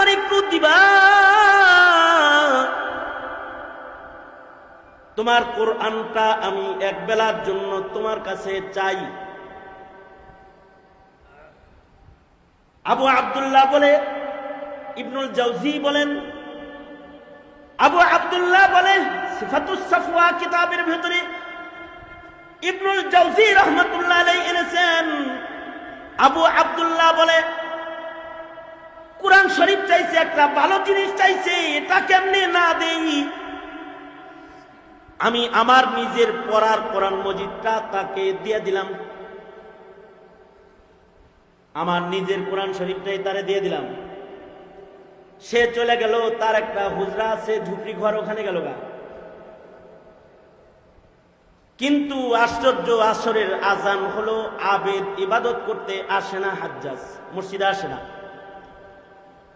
আমার একটু দিবা? তোমার কোরআনটা আমি এক বেলার জন্য তোমার কাছে চাই। আবু আব্দুল্লাহ বলে, ইবনুল জাওজি বলেন, আবু আব্দুল্লাহ বলে সিফাতুস সাফওয়া কিতাবের ভেতরে ইবনুল জাওজি রাহমাতুল্লাহ আলাইহি এনেছেন। আবু আব্দুল্লাহ বলে কোরআন শরীফ চাইছে, একটা ভালো জিনিস চাইছে, এটা কেমনে না দেই? আমি আমার নিজের পড়ার কোরআন মজিদটা তাকে দিয়ে দিলাম, আমার নিজের কোরআন শরীফটাই তারে দিয়ে দিলাম। সে চলে গেল, তার একটা হুজরা আছে, ঝুপড়ি ঘর, ওখানে গেল গা। কিন্তু আশ্চর্য, আসরের আজান হলো, আবেদ ইবাদত করতে আসে না, হাজ্জাজ মসজিদে আসে না।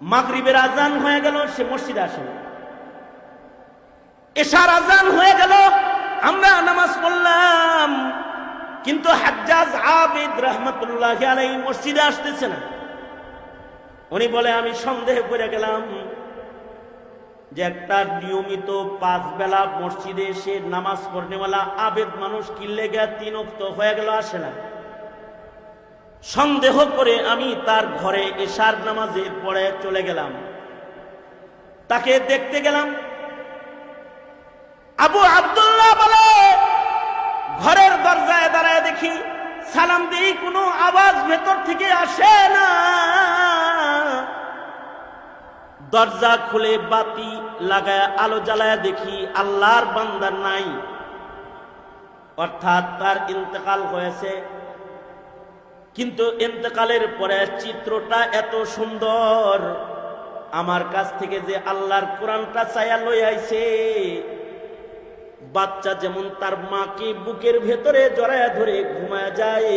মাগরিবের আজান হয়ে গেল, সে মসজিদে আসে না। এশার আজান হয়ে গেল, আমরা নামাজ পড়লাম, কিন্তু হাজ্জাজ আবেদ রাহমাতুল্লাহি আলাইহি মসজিদে আসতেছে না। উনি বলে আমি সন্দেহ করে গেলাম যে একটা নিয়মিত 5 বেলা মসজিদে এসে নামাজ পড়নেওয়ালা আবেদ মানুষ কি লেগে 3 ওয়াক্ত হয়ে গেল আসে না। সন্দেহ করে আমি তার ঘরে এশার নামাজের পরে চলে গেলাম, তাকে দেখতে গেলাম। আবু আব্দুল্লাহ বলে ঘরের দরজায় দাঁড়ায় দেখি, সালাম দিই, কোনো আওয়াজ ভেতর থেকে আসে না। দরজা খুলে বাতি লাগায় আলো জ্বালায় দেখি আল্লাহর বান্দা নাই, অর্থাৎ তার ইন্তেকাল হয়েছে। কিন্তু ইন্তেকালের পরে চিত্রটা এত সুন্দর, আমার কাছ থেকে যে আল্লাহর কোরআনটা চাইয়া লই আইছে, বাচ্চা যেমন তার মাকে বুকের ভেতরে জড়ায়া ধরে ঘুমায় যায়,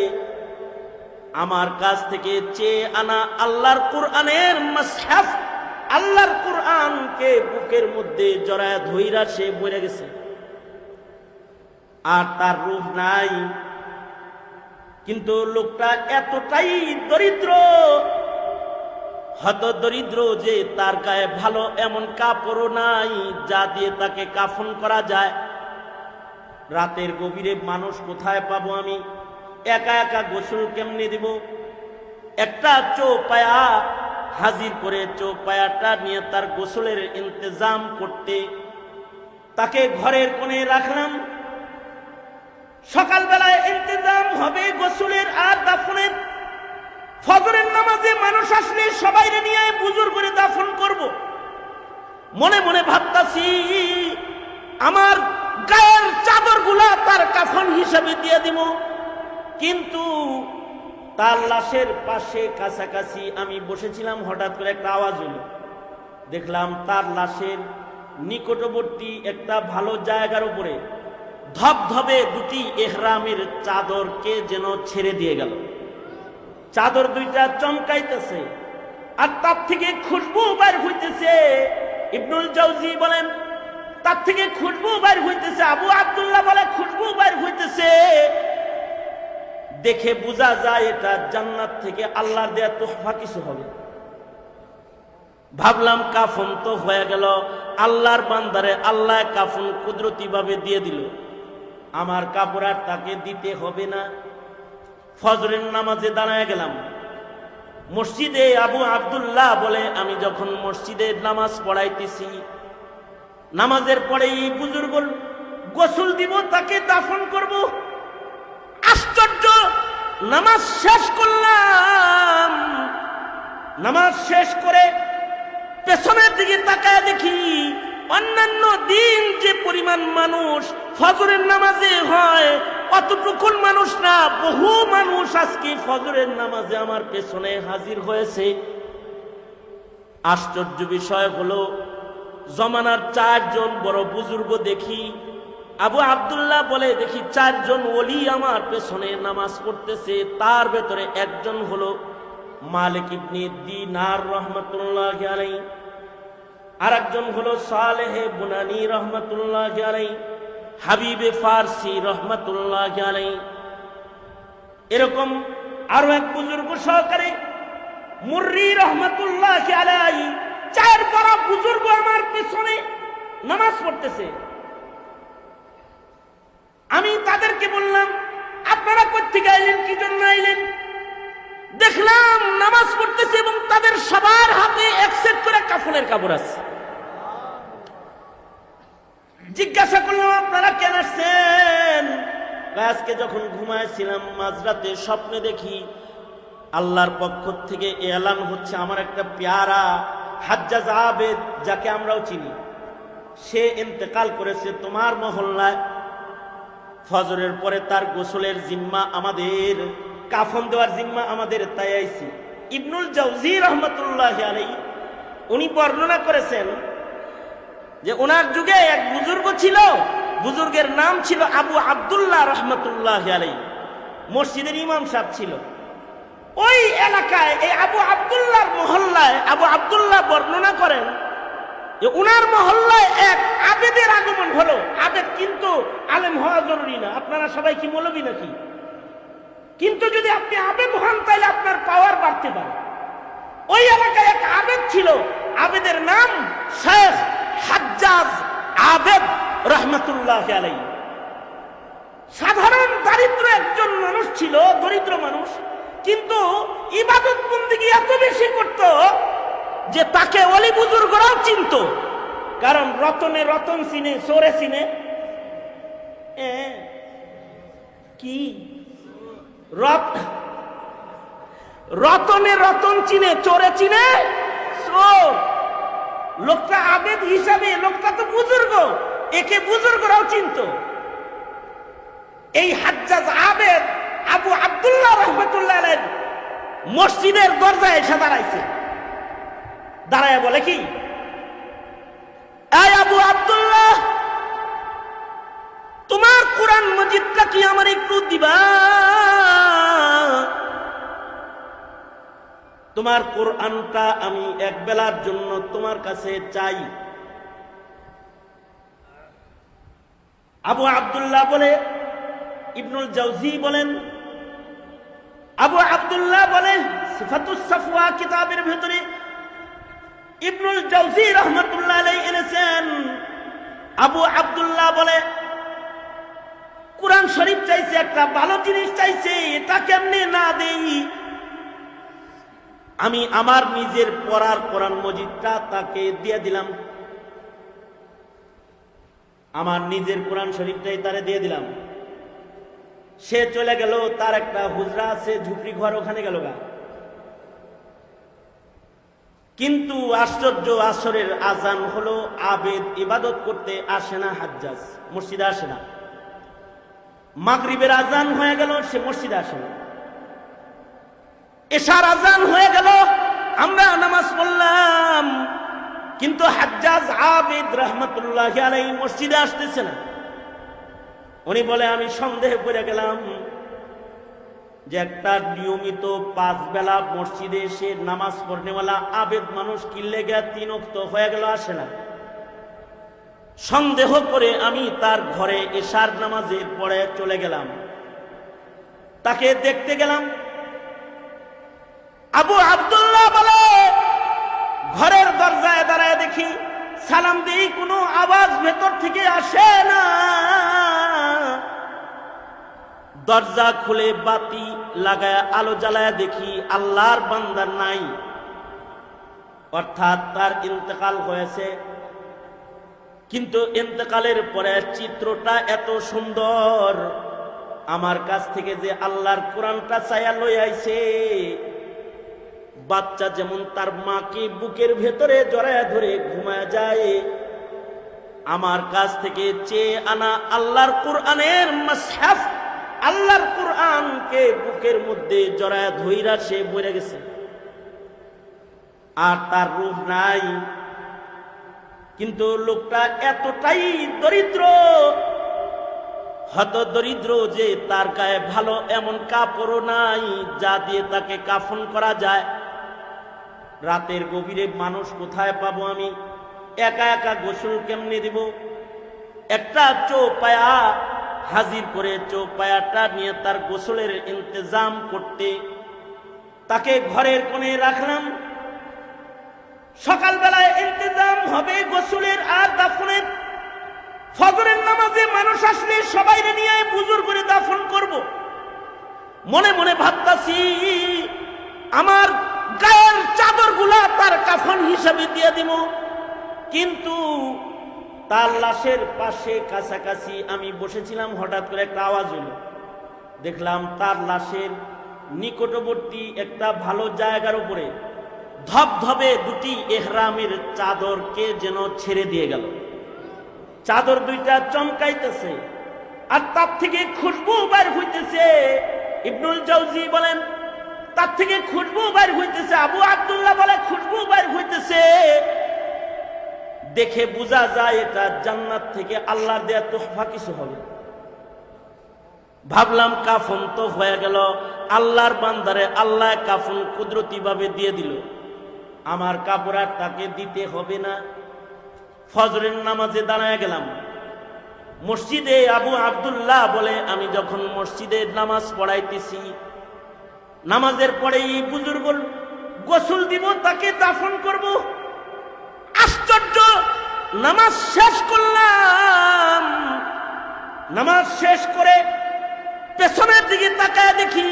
আমার কাছ থেকে চেয়ে আনা আল্লাহর কোরআনের মাসহাফ, আল্লাহর কোরআনকে বুকের মধ্যে জড়ায়া ধইরা সে মরে গেছে, আর তার রূহ নাই। কিন্তু লোকটা এতটাই দরিদ্র, হত দরিদ্র যে তার গায়ে ভালো এমন কাপড়ও নাই যা দিয়ে তাকে কাফন করা যায়। রাতের গভীরে মানুষ কোথায় পাবো আমি? একা একা গোসল কেমনে দিব? একটা চৌপায়া হাজির করে চৌপায়াটা নিয়ে তার গোসলের ইন্তজাম করতে তাকে ঘরের কোণে রাখলাম। সকালবেলায় ইন্তজাম হবে গোসলের আর দাফনের। ফজরের নামাজে মানুষ আসলে সবাইরে নিয়ে বুজুর করে দাফন করব। মনে মনে ভাবতাছি আমার গায়ের চাদরগুলা তার কাফন হিসাবে দিয়ে দিব। কিন্তু তার লাশের পাশে কাছাকাছি আমি বসেছিলাম, হঠাৎ করে একটা আওয়াজ হলো। দেখলাম তার লাশের নিকটবর্তী একটা ভালো জায়গার উপরে ধবধবে 2টি ইহরামের চাদরকে যেন ছেড়ে দিয়ে গেল। চাদর 2টা চমকাইতেছে আর তার থেকে খুশবু বাইর হইতেছে। ইবনুল জাওজি বলেন তার থেকে খুশবু বাইর হইতেছে। আবু আব্দুল্লাহ বলে খুশবু বাইর হইতেছে, দেখে বোঝা যায় এটা জান্নাত থেকে আল্লাহর দেয়া তোহফা কিছু হবে। ভাবলাম কাফন তো হয়ে গেল, আল্লাহর বান্দারে আল্লাহ কাফন কুদরতি ভাবে দিয়ে দিল, আমার কাপড় আর তাকে দিতে হবে না। ফজরের নামাজে দাঁড়ায় গেলাম মসজিদে। আবু আব্দুল্লাহ বলে আমি যখন মসজিদে নামাজ পড়াইতেছি, নামাজের পরেই বুজুর্গ গোসল দিব, তাকে দাফন করব। আশ্চর্য, নামাজ শেষ করলাম, নামাজ শেষ করে পেছনের দিকে তাকায় দেখি অন্যান্য দিন যে পরিমাণ মানুষ ফজরের নামাজে হয় অতটুকুন মানুষ না, বহু মানুষ আজকে ফজরের নামাজে আমার পেছনে হাজির হয়েছে। আশ্চর্য বিষয় হলো জমানার 4 জন বড় বুজুর্গ দেখি। আবু আব্দুল্লাহ বলে দেখি 4 জন ওলি আমার পেছনে নামাজ পড়তেছে। তার ভেতরে একজন হলো মালিক ইবনে দিনার রহমাতুল্লাহি আলাইহি, আর একজন হলো সালেহ বুনানি রহমাতুল্লাহি আলাইহি, হাবিবে ফারসি রহমাতুল্লাহি আলাইহি। এরকম আরো এক বুজুর্গ সহকারে মুররি রহমাতুল্লাহি আলাইহি, চায়ের বড় বুজুর্গ আমার পেছনে নামাজ পড়তেছে। আমি তাদেরকে বললাম, আপনারা কোত্থেকে আইলেন, কি জন্য আইলেন? দেখলাম নামাজ পড়তেছে এবং তাদের সবার হাতে এক সেট করে কাফনের কাপড় আছে। জিজ্ঞাসা করলাম, আপনারা কেন আসছেন? আজকে যখন ঘুমাইছিলাম মাঝরাতে স্বপ্নে দেখি আল্লাহর পক্ষ থেকে এলান হচ্ছে, আমার একটা পেয়ারা হাজ্জাজ আবেদ, যাকে আমরাও চিনি, সে ইন্তেকাল করেছে তোমার মহল্লায়। ফজরের পরে তার গোসলের জিম্মা আমাদের, কাফন দেওয়ার জিম্মা আমাদের, তাই আইছি। ইবনুল জাওজি রহমতুল্লাহ আলাইহি উনি বর্ণনা করেছেন যে ওনার যুগে এক বুজুর্গ ছিল, বুজুর্গের নাম ছিল আবু আব্দুল্লাহ রহমতুল্লাহ আলাইহি, মসজিদের ইমাম সাহেব ছিল। ওই এলাকায় এই আবু আব্দুল্লাহর মহল্লায় আবু আব্দুল্লাহ বর্ণনা করেন যে উনার মহল্লায় এক আবেদের আগমন হলো। আবেদ কিন্তু আলেম হওয়া জরুরি না, আপনারা সবাই কি মৌলবী নাকি? কিন্তু যদি আপনি আবেদ হন তাহলে আপনার পাওয়ার বাড়তে পারে। ওই এলাকায় এক আবেদ ছিল, আবেদের নাম শেখ হাজ্জাজ আবেদ রহমতুল্লাহ আলাইহি। সাধারণ দারিদ্র একজন মানুষ ছিল, দরিদ্র মানুষ, কিন্তু ইবাদত বন্দেগী এত বেশি করত যে তাকে ওলি বুজুর্গরাও চিনত। কারণ রতনে রতন চিনে, চোরে চিনে, কি রতনে রতন চিনে, চোরে চিনে চোর। লোকটা আবেদ হিসাবে, লোকটা তো বুজুর্গ, একে বুজুর্গরাও চিনত। এই হাজ্জাজ আবেদ আবু আব্দুল্লাহ রহমতুল্লাহ আলাইহি মসজিদের দরজায় এসে দাঁড়াইছে। দাঁড়ায় বলে কি, এই আবু আব্দুল্লাহ, তোমার কোরআন মজিদটা কি আমার একটু দিবা? তোমার কোরআনটা আমি এক বেলার জন্য তোমার কাছে চাই। আবু আব্দুল্লাহ বলে, ইবনুল জাওজি বলেন, আবু আব্দুল্লাহ বলে সিফাতুস সাফওয়া কিতাবের ভেতরে ইবনুল জাওজি রহমাতুল্লাহ আলাইহি এনেছেন। আবু আব্দুল্লাহ বলে, কোরআন শরীফ চাইছে, একটা ভালো জিনিস চাইছে, এটা কেমনে না দেই? আমি আমার নিজের পড়ার কোরআন মজিদটা তাকে দিয়ে দিলাম, আমার নিজের কোরআন শরীফটাই তারে দিয়ে দিলাম। সে চলে গেল, তার একটা হুজরা আছে, ঝুপড়ি ঘর, ওখানে গেল গা। কিন্তু আশ্চর্য, আসরের আজান হলো, আবেদ ইবাদত করতে আসে না, হাজ্জাজ মসজিদে আসে না। মাগরিবের আজান হয়ে গেল, সে মসজিদে আসে না। এশার আজান হয়ে গেল, আমরা নামাজ পড়লাম, কিন্তু হাজ্জাজ আবেদ রহমতুল্লাহ আলাইহি মসজিদে আসতেছে না। উনি বলে, আমি সন্দেহ করে গেলাম যে একটা নিয়মিত 5 বেলা মসজিদে এসে নামাজ পড়নেওয়ালা আবেদ মানুষ কি লেগে 3 ওয়াক্ত হয়ে গেল আসে না। সন্দেহ করে আমি তার ঘরে এশার নামাজের পরে চলে গেলাম, তাকে দেখতে গেলাম। আবু আব্দুল্লাহ বলে, ঘরের দরজায় দাঁড়ায় দেখি, সালাম দিই, কোনো আওয়াজ ভেতর থেকে আসে না। দরজা খুলে বাতি লাগায় আলো জ্বালায় দেখি আল্লাহর বান্দা নাই, অর্থাৎ তার ইন্তেকাল হয়েছে। কিন্তু ইন্তেকালের পরে চিত্রটা এত সুন্দর, আমার কাছ থেকে যে আল্লাহর কোরআনটা চাইয়া লই আইছে, বাচ্চা যেমন তার মাকে বুকের ভেতরে জড়ায় ধরে ঘুমায় যায়, আমার কাছ থেকে চেয়ে আনা আল্লাহর কোরআনের মাসহাফ, আল্লাহর কোরআনকে বুকের মধ্যে জড়ায় ধইরা সে মরে গেছে, আর তার রূহ নাই। কিন্তু লোকটা এতটাই দরিদ্র, হত দরিদ্র যে তার গায়ে ভালো এমন কাপড়ও নাই যা দিয়ে তাকে কাফন করা যায়। রাতের গভীরে মানুষ কোথায় পাবো আমি? একা একা গোসল কেমনে দিব? একটা চৌপায়া হাজির করে চৌপায়াটা নিয়ে তার গোসলের ইন্তজাম করতে তাকে ঘরের কোণে রাখলাম। সকালবেলায় ইন্তজাম হবে গোসলের আর দাফনের। ফজরের নামাজে মানুষ আসলে সবাইরে নিয়ে বুজুর্গ করে দাফন করব। মনে মনে ভাবতাছি আমার গায়ের চাদরগুলা তার কাফন হিসাবে দিয়ে দিব, কিন্তু তার লাশের পাশে কাছাকাছি আমি বসেছিলাম, হঠাৎ করে একটা আওয়াজ হলো। দেখলাম তার লাশের নিকটবর্তী একটা ভালো জায়গার উপরে ধবধবে দুটি এহরামের চাদরকে যেন ছেড়ে দিয়ে গেল। চাদর দুইটা চমকাইতেছে আর তার থেকে খুশবু বাইর হইতেছে। ইবনুল জাওজি বলেন তার থেকে খুশবু বাইর হইতেছে। আবু আব্দুল্লাহ বলে খুশবু বাইর হইতেছে। দেখে বোঝা যায় এটা জান্নাত থেকে আল্লাহ দেয়া তোহফা কিছু হবে। ভাবলাম কাফন তো হয়ে গেল, আল্লাহর বান্দারে আল্লাহ কাফন কুদরতি ভাবে দিয়ে দিল, আমার কাপড় আর তাকে দিতে হবে না। ফজরের নামাজে দাঁড়ায় গেলাম মসজিদে। আবু আব্দুল্লাহ বলে আমি যখন মসজিদে নামাজ পড়াইতেছি, নামাজের পরে এই বুজুর্গ গোসল দিব, তাকে দাফন করব। আশ্চর্য, নামাজ শেষ করলাম, নামাজ শেষ করে পেছনের দিকে তাকায় দেখি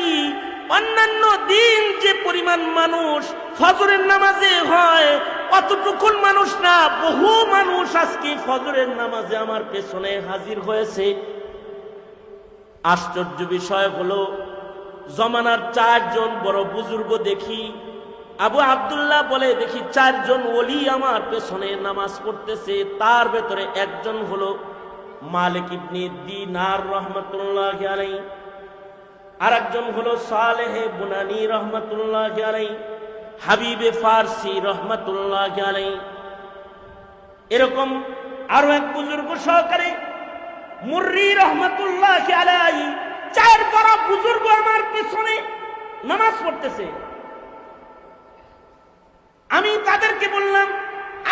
অন্যান্য দিন যে পরিমাণ মানুষ ফজরের নামাজে হয় অতটুকুন মানুষ না, বহু মানুষ আজকে ফজরের নামাজে আমার পেছনে হাজির হয়েছে। আশ্চর্য বিষয় হলো জমানার 4 জন বড় বুজুর্গ দেখি। আবু আব্দুল্লাহ বলে দেখি 4 জন ওলি আমার পেছনে নামাজ পড়তেছে। তার ভেতরে একজন হলো মালিক ইবনে দিনার রহমাতুল্লাহ আলাইহি, আর একজন হলো সালেহ বুনানি রহমাতুল্লাহ আলাইহি, হাবিবে ফারসি রহমাতুল্লাহ আলাইহি। এরকম আরো এক বুজুর্গ সহকারে মুররি রহমাতুল্লাহ আলাইহি, 4 বড় বুজুর্গ আমার পেছনে নামাজ পড়তেছে। আমি তাদেরকে বললাম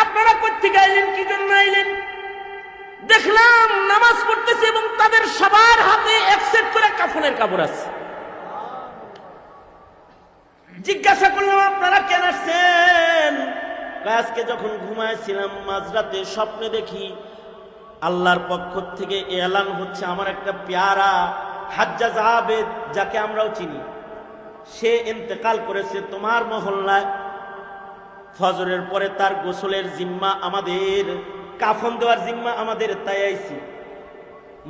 আপনারা কোত্থেকে আইলেন, কি জন্য আইলেন? দেখলাম নামাজ পড়তেছে এবং তাদের সবার হাতে এক সেট করে কাফনের কাপড় আছে। জিজ্ঞাসা করলাম আপনারা কেন আসছেন? আজকে যখন ঘুমাইছিলাম মাঝরাতে স্বপ্নে দেখি আল্লাহর পক্ষ থেকে এলান হচ্ছে, আমার একটা পেয়ারা হাজ্জাজ আবেদ যাকে আমরাও চিনি, সে ইন্তেকাল করেছে তোমার মহল্লায়। ফজরের পরে তার গোসলের জিম্মা আমাদের, কাফন দেওয়ার জিম্মা আমাদের, তাই আইছি।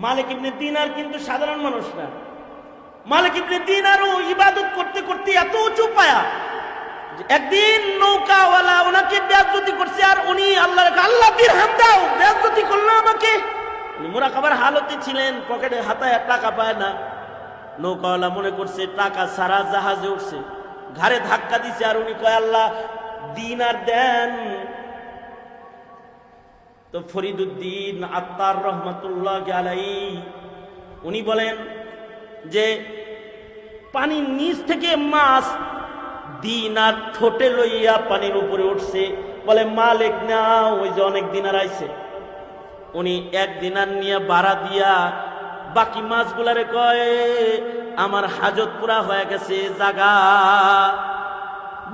মালিক ইবনে দিনার কিন্তু সাধারণ মানুষ না। মালিক ইবনে দিনারও ইবাদত করতে করতে এত উঁচু পায়া, একদিন নৌকাওয়ালা ওনাকে বেয়াজ্জতি করছে, আর উনি আল্লাহ দিরহাম দাও, বেয়াজ্জতি করলো আমাকে। উনি মুরাকাবার হালতে ছিলেন, পকেটে হাতায় টাকা পায় না। নৌকাওয়ালা মনে করছে টাকা সারা জাহাজে উঠছে, ঘাড়ে ধাক্কা দিছে, আর উনি কয় আল্লাহ দিনার দেন। তো ফরিদুদ্দিন আত্তার রহমাতুল্লাহ আলাইহি উনি বলেন যে পানির নিচ থেকে মাছ দিনার ঠোঁটে লইয়া পানির উপরে উঠছে, বলে মালিক না, ওই যে অনেক দিনার আইছে। উনি 1 দিনার নিয়ে ভাড়া দিয়া বাকি মাছগুলারে কয় আমার হাজত পুরা হয়ে গেছে, জাগা।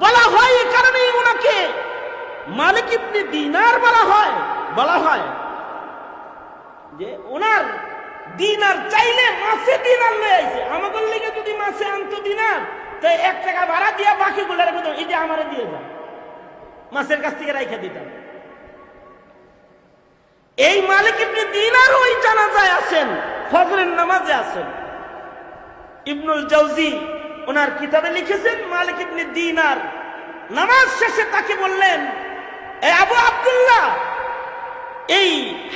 বলা হয় এই কারণেই ওনাকে মালিক ইবনে দিনার বলা হয় যে ওনার দিনার চাইলে মাছে দিনার লয়ে আইছে। আমাদের লেগে যদি মাছে আনতো দিনার, তো 1 টাকা ভাড়া দিয়া বাকিগুলার মতো এই যে আমারে দিয়ে যান, মাছের কাছ থেকে রাইখা দিতাম। এই মালিক ইবনে দিনার ওই জানাজায় আছেন, ফজরের নামাজে আছেন। ইবনুল জাওজি ওনার কিতাবে লিখেছেন মালিক ইবনে দিনার নামাজ শেষে তাকে বললেন, এ আবু আব্দুল্লাহ, এই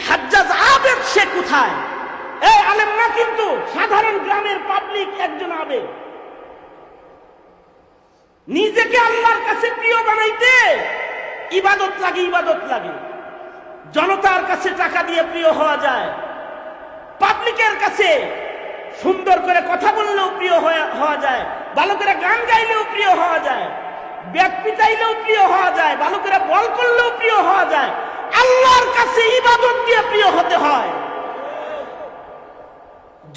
হাজ্জাজ আবেদ সে কোথায়? এই আলেম না কিন্তু, সাধারণ গ্রামের পাবলিক একজন আবেদ। নিজেকে আল্লাহর কাছে প্রিয় বানাইতে ইবাদত লাগে। জনতার কাছে টাকা দিয়ে প্রিয় হওয়া যায়, পাবলিকের কাছে সুন্দর করে কথা বললেও প্রিয় হওয়া যায়, ভালো করে গান গাইলেও প্রিয় হওয়া যায়, ব্যাগ পিটাইলেও প্রিয় হওয়া যায়, ভালো করে বল করলেও প্রিয় হওয়া যায়। আল্লাহর কাছে ইবাদত দিয়ে প্রিয় হতে হয়।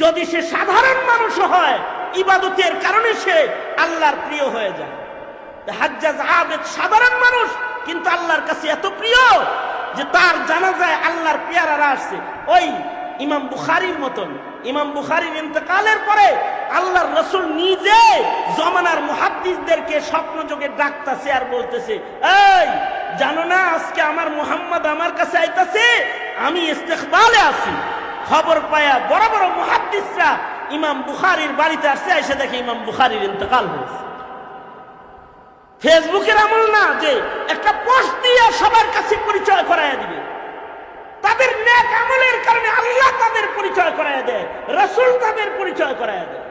যদি সে সাধারণ মানুষ হয়, ইবাদতের কারণে সে আল্লাহর প্রিয় হয়ে যায়। হাজ্জাজ আবেদ সাধারণ মানুষ, কিন্তু আল্লাহর কাছে এত প্রিয় যে তার জানাজায় আল্লাহর পেয়ারারা আসছে। ওই ইমাম বুখারীর মতন, ইমাম বুখারীর ইন্তেকালের পরে আল্লাহর রাসূল নিজে জমানার মুহাদ্দিসদেরকে স্বপ্ন যোগে ডাকতেছে আর বলতেছে, এই জানো না আজকে আমার মুহাম্মদ আমার কাছে আইতাছে, আমি ইস্তেকবালে আছি। খবর পায়া বড় বড় মুহাদ্দিসরা ইমাম বুখারীর বাড়িতে আসছে, এসে দেখে ইমাম বুখারীর ইন্তেকাল হয়েছে। ফেসবুকের আমল না যে একটা পোস্ট দিয়ে সবার কাছে পরিচয় করাইয়া দিবে, তাদের নেক আমলের কারণে আল্লাহ তাদের পরিচয় করাইয়া দেয়, রাসূল তাদের পরিচয় করাইয়া দেয়।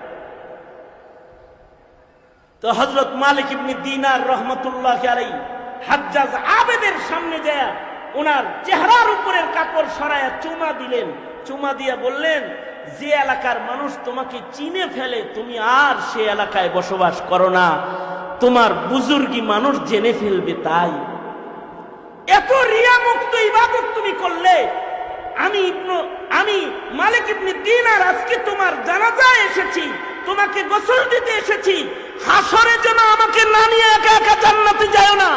তো হযরত মালিক ইবনে দিনার রহমাতুল্লাহ আলাইহি হাজ্জাজ আবেদের সামনে যায় ওনার চেহারার উপরের কাপড় সরায়া চুমা দিলেন। চুমা দিয়া বললেন, যে এলাকার মানুষ তোমাকে চিনে ফেলে তুমি আর সে এলাকায় বসবাস করো না, তোমার বুজুর্গি মানুষ জেনে ফেলবে। তাই এত রিয়া মুক্ত ইবাদত তুমি করলে, আমি মালিক ইবনে দিনার আজকে তোমার জানাজায় এসেছি, তোমাকে গোসল দিতে এসেছি, হাসরে যেন আমাকে না নিয়ে একা একা জান্নাতে যায় না।